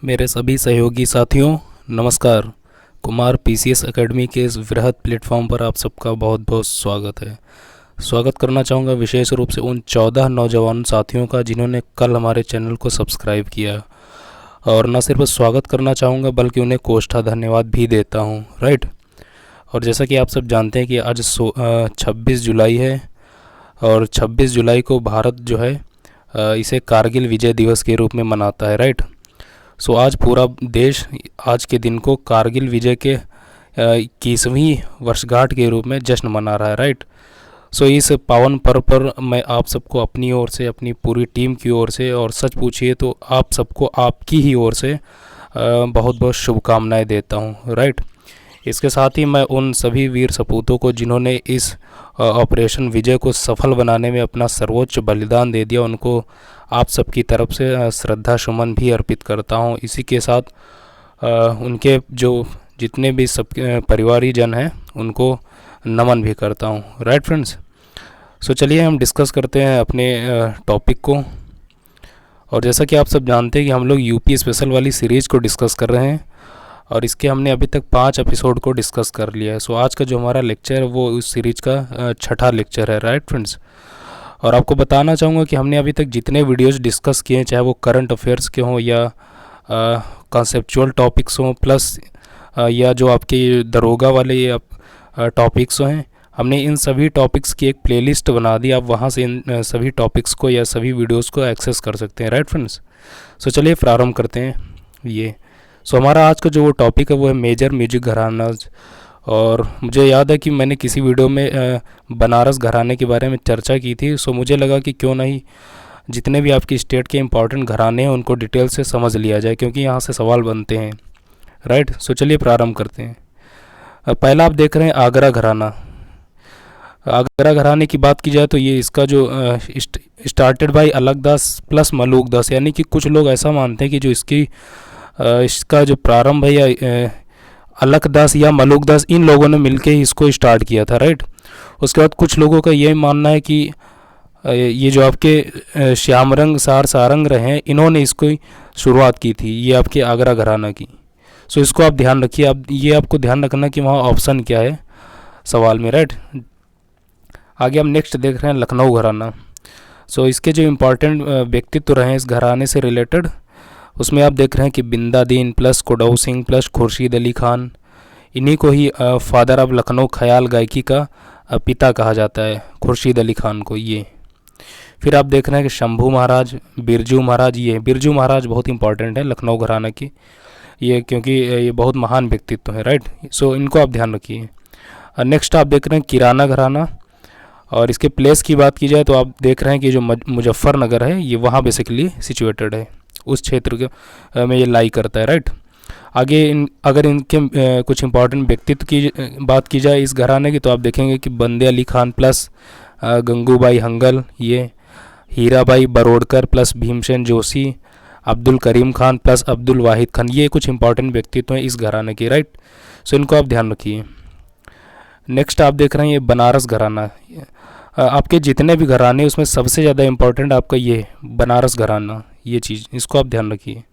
मेरे सभी सहयोगी साथियों, नमस्कार। कुमार पीसीएस एकेडमी के इस वृहद प्लेटफॉर्म पर आप सबका बहुत बहुत स्वागत है। स्वागत करना चाहूँगा विशेष रूप से उन 14 नौजवान साथियों का जिन्होंने कल हमारे चैनल को सब्सक्राइब किया। और न सिर्फ स्वागत करना चाहूँगा बल्कि उन्हें कोष्ठा धन्यवाद भी देता हूँ, राइट। और जैसा कि आप सब जानते हैं कि आज 26 जुलाई है और 26 जुलाई को भारत जो है इसे कारगिल विजय दिवस के रूप में मनाता है, राइट। सो आज पूरा देश आज के दिन को कारगिल विजय के 21वीं वर्षगांठ के रूप में जश्न मना रहा है, राइट। सो इस पावन पर्व पर मैं आप सबको अपनी ओर से, अपनी पूरी टीम की ओर से और सच पूछिए तो आप सबको आपकी ही ओर से बहुत बहुत शुभकामनाएं देता हूं, राइट। इसके साथ ही मैं उन सभी वीर सपूतों को जिन्होंने इस ऑपरेशन विजय को सफल बनाने में अपना सर्वोच्च बलिदान दे दिया, उनको आप सबकी तरफ से श्रद्धा सुमन भी अर्पित करता हूं। इसी के साथ उनके जो जितने भी सब परिवारीजन हैं उनको नमन भी करता हूं, राइट फ्रेंड्स। सो चलिए हम डिस्कस करते हैं अपने टॉपिक को। और जैसा कि आप सब जानते हैं कि हम लोग यूपी स्पेशल वाली सीरीज़ को डिस्कस कर रहे हैं और इसके हमने अभी तक 5 एपिसोड को डिस्कस कर लिया है। सो आज का जो हमारा लेक्चर है वो उस सीरीज का छठा लेक्चर है, राइट फ्रेंड्स। और आपको बताना चाहूँगा कि हमने अभी तक जितने वीडियोस डिस्कस किए हैं, चाहे वो करंट अफेयर्स के हों या कॉन्सेप्चुअल टॉपिक्स हों, प्लस या जो आपके दरोगा वाले ये टॉपिक्स हैं, हमने इन सभी टॉपिक्स की एक प्लेलिस्ट बना दी। आप वहाँ से इन सभी टॉपिक्स को या सभी वीडियोस को एक्सेस कर सकते हैं, राइट फ्रेंड्स। सो चलिए प्रारंभ करते हैं ये। सो हमारा आज का जो वो टॉपिक है वो है मेजर म्यूजिक घरानाज। और मुझे याद है कि मैंने किसी वीडियो में बनारस घराने के बारे में चर्चा की थी। सो मुझे लगा कि क्यों नहीं जितने भी आपकी स्टेट के इम्पॉर्टेंट घराने हैं उनको डिटेल से समझ लिया जाए, क्योंकि यहाँ से सवाल बनते हैं, राइट। सो चलिए प्रारंभ करते हैं। पहला आप देख रहे हैं आगरा घराना। आगरा घराने की बात की जाए तो ये इसका जो स्टार्टेड बाय अलकदास प्लस मलूकदास, यानी कि कुछ लोग ऐसा मानते हैं कि जो इसका जो प्रारंभ है या अलकदास या मलूकदास, इन लोगों ने मिलकर ही इसको स्टार्ट किया था, राइट। उसके बाद कुछ लोगों का ये मानना है कि ये जो आपके श्यामरंग सारंग रहे हैं, इन्होंने इसको शुरुआत की थी, ये आपके आगरा घराना की। सो इसको आप ध्यान रखिए। अब ये आपको ध्यान रखना कि वहाँ ऑप्शन क्या है सवाल में, राइट। आगे हम नेक्स्ट देख रहे हैं लखनऊ घराना। सो इसके जो इम्पोर्टेंट व्यक्तित्व रहे हैं इस घराने से रिलेटेड, उसमें आप देख रहे हैं कि बिंदादीन प्लस कुडऊ सिंह प्लस खुर्शीद अली खान, इन्हीं को ही फादर ऑफ लखनऊ ख्याल गायकी का पिता कहा जाता है, खुर्शीद अली खान को ये। फिर आप देख रहे हैं कि शंभू महाराज, बिरजू महाराज, ये बिरजू महाराज बहुत इंपॉर्टेंट है लखनऊ घराना की ये, क्योंकि ये बहुत महान व्यक्तित्व है, राइट। सो इनको आप ध्यान रखिए। नेक्स्ट आप देख रहे हैं किराना घराना। और इसके प्लेस की बात की जाए तो आप देख रहे हैं कि जो मुजफ्फरनगर है ये वहाँ बेसिकली सिचुएटेड है, उस क्षेत्र के में ये लाई करता है, राइट। आगे अगर इनके कुछ इंपॉर्टेंट व्यक्तित्व की बात की जाए इस घराने की, तो आप देखेंगे कि बंदे अली खान प्लस गंगूबाई हंगल, ये हीराबाई बरोड़कर प्लस भीमसेन जोशी, अब्दुल करीम खान प्लस अब्दुल वाहिद खान, ये कुछ इंपॉर्टेंट व्यक्तित्व हैं इस घराने के, राइट। सो इनको आप ध्यान रखिए। नेक्स्ट आप देख रहे हैं ये बनारस घराना। आपके जितने भी घराने उसमें सबसे ज़्यादा इम्पोर्टेंट आपका ये बनारस घराना, ये चीज़, इसको आप ध्यान रखिए।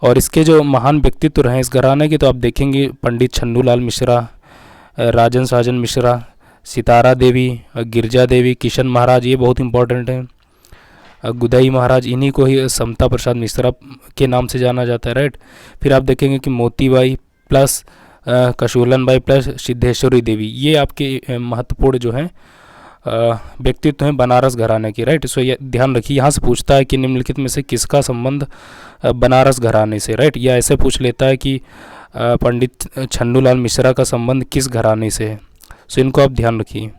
और इसके जो महान व्यक्तित्व रहे इस घराने के, तो आप देखेंगे पंडित छन्नूलाल मिश्रा, राजन साजन मिश्रा, सितारा देवी, गिरजा देवी, किशन महाराज, ये बहुत इंपॉर्टेंट हैं। गुदई महाराज, इन्हीं को ही समता प्रसाद मिश्रा के नाम से जाना जाता है, राइट। फिर आप देखेंगे कि मोतीबाई प्लस कशोलन बाई प्लस सिद्धेश्वरी देवी, ये आपके महत्वपूर्ण जो हैं व्यक्तित्व हैं बनारस घराने की, राइट। सो ये ध्यान रखिए। यहाँ से पूछता है कि निम्नलिखित में से किसका संबंध बनारस घराने से, राइट। या ऐसे पूछ लेता है कि पंडित छन्नूलाल मिश्रा का संबंध किस घराने से है। सो इनको आप ध्यान रखिए।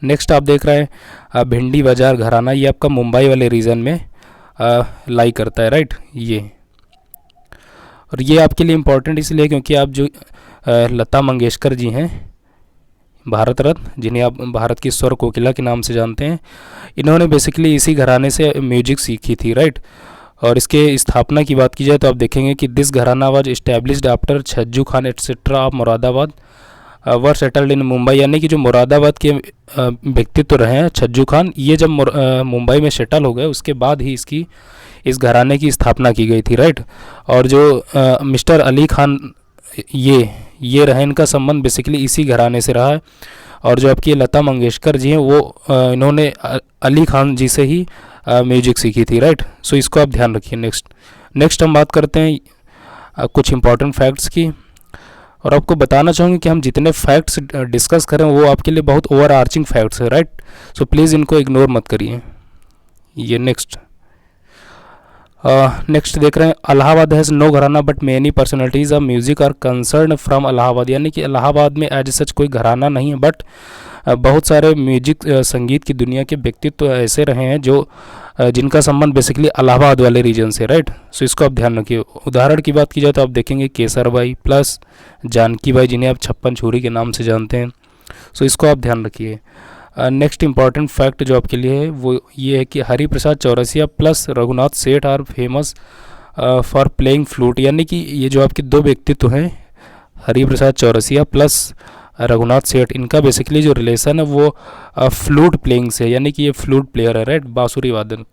नेक्स्ट आप देख रहे हैं भिंडी बाजार घराना, ये आपका मुंबई वाले रीजन में लाई करता है, राइट ये। और ये आपके लिए इम्पोर्टेंट इसलिए क्योंकि आप जो लता मंगेशकर जी हैं, भारत रत्न, जिन्हें आप भारत की स्वर कोकिला के नाम से जानते हैं, इन्होंने बेसिकली इसी घराने से म्यूजिक सीखी थी, राइट। और इसके स्थापना की बात की जाए तो आप देखेंगे कि दिस घराना was established after Chhajju Khan etcetera of Moradabad were settled in Mumbai, यानी कि जो मुरादाबाद के व्यक्तित्व रहे हैं छज्जू खान, ये जब मुंबई में सेटल हो गए उसके बाद ही इसकी इस घराने की स्थापना की गई थी, राइट। और जो मिस्टर अली खान, ये रहे, इनका संबंध बेसिकली इसी घराने से रहा है। और जो आपकी लता मंगेशकर जी हैं वो इन्होंने अली खान जी से ही म्यूजिक सीखी थी, राइट। सो इसको आप ध्यान रखिए। नेक्स्ट हम बात करते हैं कुछ इंपॉर्टेंट फैक्ट्स की। और आपको बताना चाहूँगी कि हम जितने फैक्ट्स डिस्कस करें वो आपके लिए बहुत ओवर आर्चिंग फैक्ट्स है, राइट। सो प्लीज़ इनको इग्नोर मत करिए। ये नेक्स्ट देख रहे हैं, Allahabad has no gharana but many personalities of music are concern from Allahabad. यानी कि इलाहाबाद में एज सच कोई घराना नहीं है, बट बहुत सारे म्यूजिक संगीत की दुनिया के व्यक्तित्व तो ऐसे रहे हैं जो जिनका संबंध बेसिकली इलाहाबाद वाले रीजन से, राइट। सो इसको आप ध्यान रखिए। उदाहरण की बात की जाए तो आप देखेंगे केसर बाई प्लस जानकी बाई, जिन्हें आप छप्पन छुरी के नाम से जानते हैं। सो इसको आप ध्यान रखिए। नेक्स्ट इंपॉर्टेंट फैक्ट जो आपके लिए है वो ये है कि Hariprasad Chaurasia plus Raghunath Seth are famous for playing flute. यानी कि ये जो आपके दो व्यक्तित्व हैं, हरिप्रसाद चौरसिया प्लस रघुनाथ सेठ, इनका बेसिकली जो रिलेशन है वो फ्लूट प्लेइंग से, यानी कि ये फ्लूट प्लेयर है, राइट, बांसुरी वादन।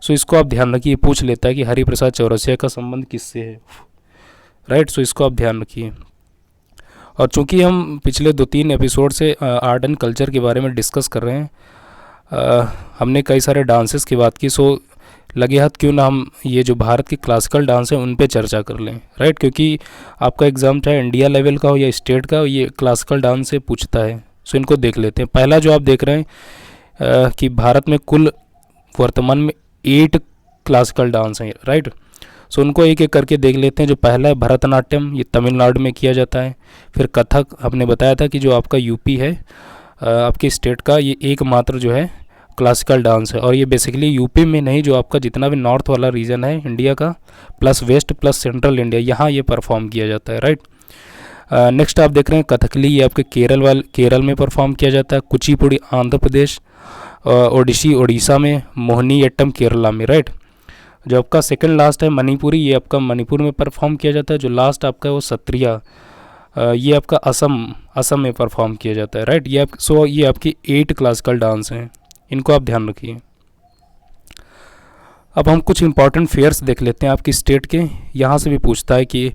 सो इसको आप ध्यान रखिए। पूछ लेता है कि हरिप्रसाद चौरसिया का संबंध किससे है, राइट। सो इसको आप ध्यान रखिए। और चूंकि हम पिछले 2-3 एपिसोड से आर्ट एंड कल्चर के बारे में डिस्कस कर रहे हैं, हमने कई सारे डांसेस की बात की, सो लगे हाथ क्यों ना हम ये जो भारत के क्लासिकल डांस हैं उन पे चर्चा कर लें, राइट। क्योंकि आपका एग्ज़ाम चाहे इंडिया लेवल का हो या स्टेट का हो, ये क्लासिकल डांस से पूछता है। सो इनको देख लेते हैं। पहला जो आप देख रहे हैं कि भारत में कुल वर्तमान में 8 क्लासिकल डांस हैं, राइट। सो उनको एक एक करके देख लेते हैं। जो पहला है भरतनाट्यम, ये तमिलनाडु में किया जाता है। फिर कथक, हमने बताया था कि जो आपका यूपी है आपके स्टेट का, ये एकमात्र जो है क्लासिकल डांस है। और ये बेसिकली यूपी में नहीं, जो आपका जितना भी नॉर्थ वाला रीजन है इंडिया का, plus west plus central India, यहाँ ये परफॉर्म किया जाता है, राइट। नेक्स्ट आप देख रहे हैं कथकली, ये आपके केरल में परफॉर्म किया जाता है। कुचिपुड़ी आंध्र प्रदेश, ओडिसी उड़ीसा में, मोहिनीअट्टम केरला में, राइट। जो आपका सेकंड लास्ट है मणिपुरी, ये आपका मणिपुर में परफॉर्म किया जाता है। जो लास्ट आपका है वो सत्रिया, ये आपका असम में परफॉर्म किया जाता है, राइट। ये आपकी 8 क्लासिकल डांस हैं, इनको आप ध्यान रखिए। अब हम कुछ इंपॉर्टेंट फेयर्स देख लेते हैं आपकी स्टेट के। यहाँ से भी पूछता है कि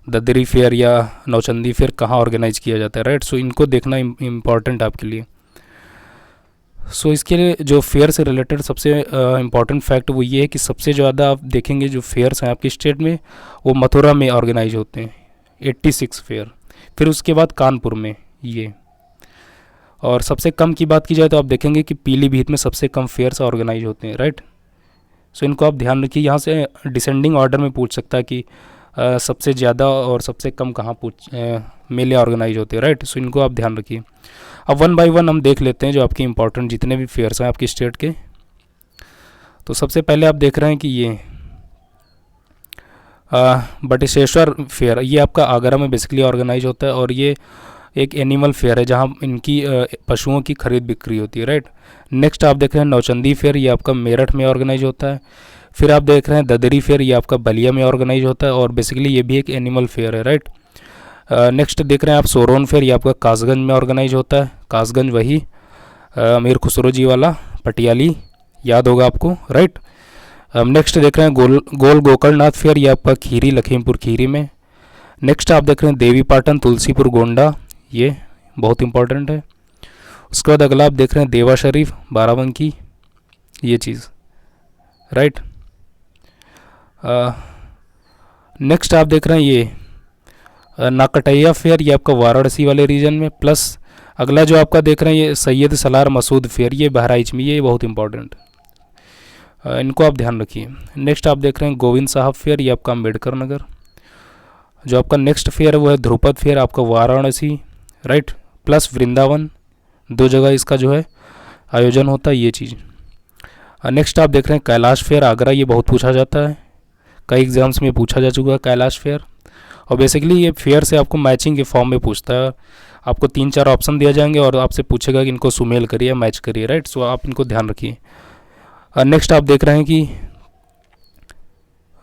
ददरी फेयर या नौचंदी फेयर कहाँ ऑर्गेनाइज किया जाता है, राइट। सो इनको देखना इम्पॉर्टेंट आपके लिए। सो इसके लिए जो फेयर से रिलेटेड सबसे इम्पॉर्टेंट फैक्ट वो ये है कि सबसे ज़्यादा आप देखेंगे जो फेयर्स हैं आपकी स्टेट में वो मथुरा में ऑर्गेनाइज होते हैं, 86 फेयर। फिर उसके बाद कानपुर में ये। और सबसे कम की बात की जाए तो आप देखेंगे कि पीलीभीत में सबसे कम फेयर्स ऑर्गेनाइज होते हैं, राइट। सो इनको आप ध्यान रखिए। यहाँ से डिसेंडिंग ऑर्डर में पूछ सकता है कि सबसे ज़्यादा और सबसे कम कहाँ मेले ऑर्गेनाइज होते हैं, राइट। सो इनको आप ध्यान रखिए। अब 1 बाय 1 हम देख लेते हैं जो आपकी इंपॉर्टेंट जितने भी फेयर्स हैं आपकी स्टेट के। तो सबसे पहले आप देख रहे हैं कि ये बटेश्वर फेयर, ये आपका आगरा में बेसिकली ऑर्गेनाइज होता है। और ये एक एनिमल फेयर है जहाँ इनकी पशुओं की खरीद बिक्री होती है, राइट। नेक्स्ट आप देख रहे हैं नौचंदी फेयर, ये आपका मेरठ में ऑर्गेनाइज होता है। फिर आप देख रहे हैं ददरी फेयर, ये आपका बलिया में ऑर्गेनाइज होता है और बेसिकली ये भी एक एनिमल फेयर है, राइट। नेक्स्ट देख रहे हैं आप सोरोन फेयर, ये आपका कासगंज में ऑर्गेनाइज होता है। कासगंज वही अमीर खुसरो जी वाला पटियाली, याद होगा आपको, राइट। नेक्स्ट देख रहे हैं गोल गोकर्णनाथ फेयर, ये आपका खीरी लखीमपुर खीरी में। नेक्स्ट आप देख रहे हैं देवी पाटन तुलसीपुर गोंडा, ये बहुत इंपॉर्टेंट है। उसके बाद अगला आप देख रहे हैं देवा शरीफ बाराबंकी, ये चीज़, राइट। नेक्स्ट आप देख रहे हैं ये नाकटैया फेयर, ये आपका वाराणसी वाले रीजन में। प्लस अगला जो आपका देख रहे हैं ये सैयद सलार मसूद फेयर, ये बहराइच में, ये बहुत इंपॉर्टेंट, इनको आप ध्यान रखिए। नेक्स्ट आप देख रहे हैं गोविंद साहब फेयर, ये आपका अम्बेडकर नगर। जो आपका नेक्स्ट फेयर है वो है ध्रुपद फेयर, आपका वाराणसी, राइट, प्लस वृंदावन, 2 जगह इसका जो है आयोजन होता है, ये चीज़। नेक्स्ट आप देख रहे हैं कैलाश फेयर आगरा, ये बहुत पूछा जाता है, कई एग्जाम्स में पूछा जा चुका है कैलाश फेयर। और बेसिकली ये फेयर से आपको मैचिंग के फॉर्म में पूछता है। आपको 3-4 ऑप्शन दिया जाएंगे और आपसे पूछेगा कि इनको सुमेल करिए, मैच करिए, राइट। सो आप इनको ध्यान रखिए। नेक्स्ट आप देख रहे हैं कि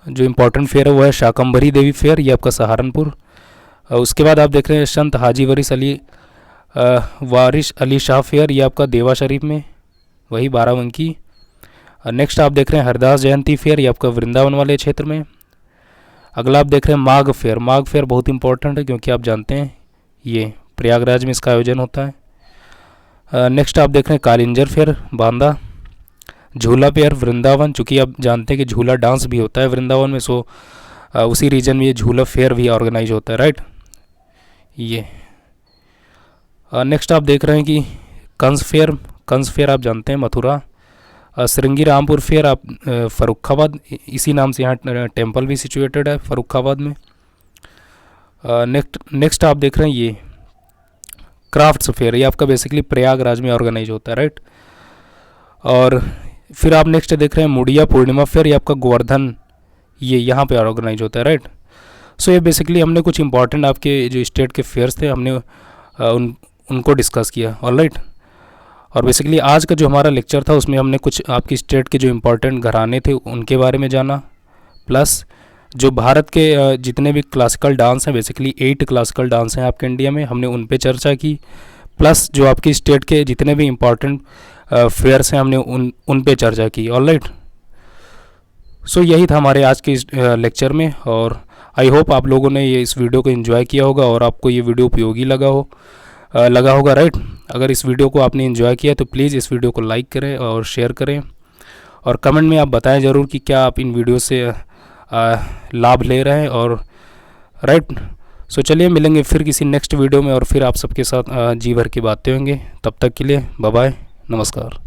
जो इम्पोर्टेंट फेयर है वो है शाकंभरी देवी फेयर, ये आपका सहारनपुर। उसके बाद आप देख रहे हैं संत हाजी वारिस अली शाह फेयर, ये आपका देवा शरीफ में, वही बाराबंकी। नेक्स्ट आप देख रहे हैं हरिदास जयंती फेयर, ये आपका वृंदावन वाले क्षेत्र में। अगला आप देख रहे हैं माघ फेयर। माघ फेयर बहुत इंपॉर्टेंट है क्योंकि आप जानते हैं ये प्रयागराज में इसका आयोजन होता है। नेक्स्ट आप देख रहे हैं कालिंजर फेयर बांदा। झूला फेयर वृंदावन, चूँकि आप जानते हैं कि झूला डांस भी होता है वृंदावन में, सो उसी रीजन में ये झूला फेयर भी ऑर्गेनाइज होता है, राइट। ये नेक्स्ट आप देख रहे हैं कि कंस फेयर। कंस फेयर आप जानते हैं मथुरा। श्रृंगी रामपुर फेयर आप फरुखाबाद, इसी नाम से यहाँ टेम्पल भी सिचुएटेड है फरुखाबाद में। नेक्स्ट आप देख रहे हैं ये क्राफ्ट्स फेयर, ये आपका बेसिकली प्रयागराज में ऑर्गेनाइज होता है, राइट। और फिर आप नेक्स्ट देख रहे हैं मुड़िया पूर्णिमा फेयर, ये आपका गोवर्धन, ये यहाँ पे ऑर्गेनाइज होता है, राइट। सो ये बेसिकली हमने कुछ इंपॉर्टेंट आपके जो स्टेट के फेयर्स थे हमने उनको डिस्कस किया, ऑलराइट। और बेसिकली आज का जो हमारा लेक्चर था उसमें हमने कुछ आपकी स्टेट के जो इम्पोर्टेंट घराने थे उनके बारे में जाना, प्लस जो भारत के जितने भी क्लासिकल डांस हैं, बेसिकली 8 क्लासिकल डांस हैं आपके इंडिया में, हमने उन पे चर्चा की। प्लस जो आपकी स्टेट के जितने भी इम्पोर्टेंट फेयर्स हैं हमने उन पे चर्चा की, ऑलराइट। सो यही था हमारे आज के लेक्चर में, और आई होप आप लोगों ने ये इस वीडियो को एंजॉय किया होगा और आपको ये वीडियो उपयोगी लगा होगा, राइट। अगर इस वीडियो को आपने एंजॉय किया तो प्लीज़ इस वीडियो को लाइक करें और शेयर करें, और कमेंट में आप बताएं ज़रूर कि क्या आप इन वीडियो से लाभ ले रहे हैं, और राइट। सो चलिए मिलेंगे फिर किसी नेक्स्ट वीडियो में, और फिर आप सबके साथ जी भर की बातें होंगे। तब तक के लिए बाय बाय, नमस्कार।